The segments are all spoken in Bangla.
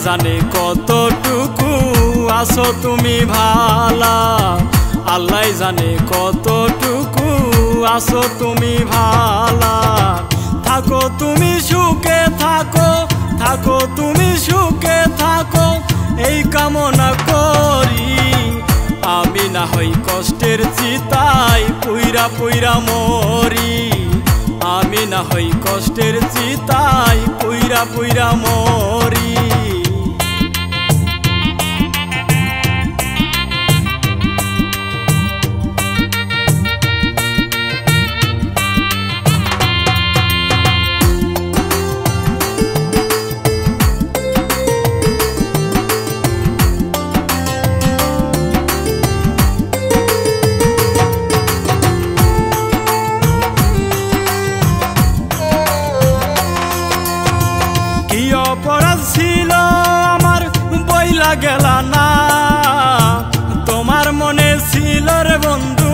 জানে কতটুকু আছো তুমি ভালা, আল্লাহ জানে কতটুকু আছো তুমি ভালা। থাকো তুমি সুখে থাকো, থাকো তুমি সুখে থাকো, এই কামনা করি। আমি না হই কষ্টের চিতায় পুইরা পুইরা মরি, আমি না হই কষ্টের চিতায় পুইরা পুইরা মরি। অপরাধ ছিল আমার বইলা গেলা না, তোমার মনে ছিল রে বন্ধু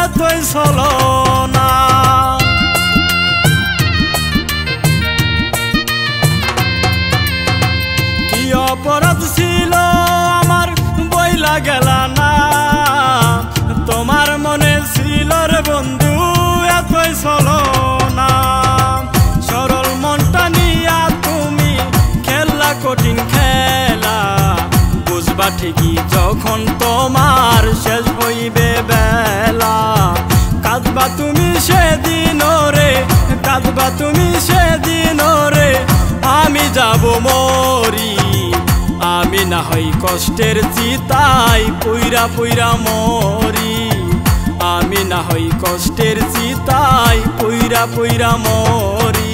এতই ছলনা। কি অপরাধ ছিল আমার বইলা গেলা না, তোমার মনে ছিল রে বন্ধু এতই ছলনা। সরল মনটা নিয়া কঠিন খেলা বুঝবা ঠিকই যখন তোমার শেষ হইবে বেলা। কাঁদবা তুমি সেদিন রে, কাঁদবা তুমি সেদিন রে, আমি যাব মরি। আমি না হই কষ্টের চিতায় পুইরা পুইরা মরি, আমি না হই কষ্টের চিতায় পুইরা পুইরা মরি।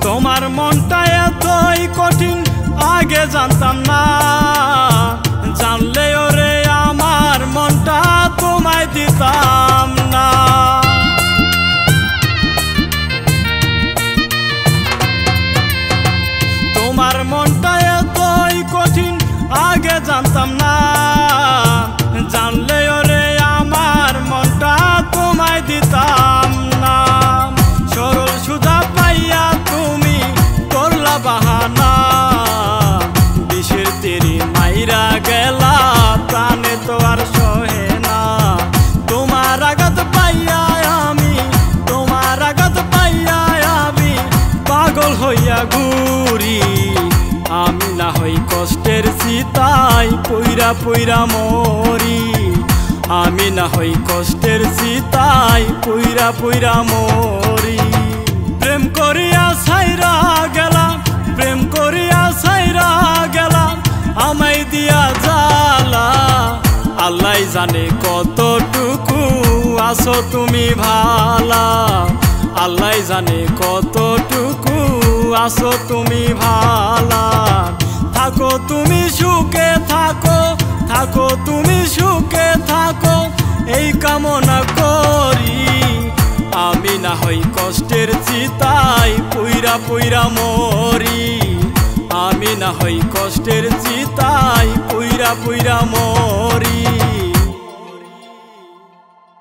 তোমার মনটা এতই কঠিন আগে জানতাম না, জানলে ওরে আমার মনটা তোমায় দিতাম না। তোমার মনটা এতই কঠিন আগে জানতাম না, জানলে ওরে আমার মনটা তোমায় দিতাম না। সরল সুধা পাইয়া তুমি করলা বাহানা, বিষের তেরি মাইরা গেলা প্রাণে তো আর সহে না। তোমার আঘাত পাইয়া আমি, তোমার আঘাত পাইয়া আমি পাগল হইয়া ঘুরি। আমি না হই কষ্টের চিতায় পুইরা পুইরা মরি, আমি না হই কষ্টের চিতায় পুইরা পুইরা মরি। প্রেম করিয়া ছাইরা গেলাম, প্রেম করিয়া ছাইরা গেলাম আমায় দিয়া জ্বালা। আল্লাহ জানে কতটুকু আছো তুমি ভালা, আল্লাহ জানে কতটুকু আছো তুমি ভালা। থাকো তুমি সুখে থাকো, থাকো তুমি সুখে থাকো, এই কামনা করি। আমি না হই কষ্টের চিতায় পুইরা পুইরা মরি, আমি না হই কষ্টের চিতায় পুইরা পুইরা মরি।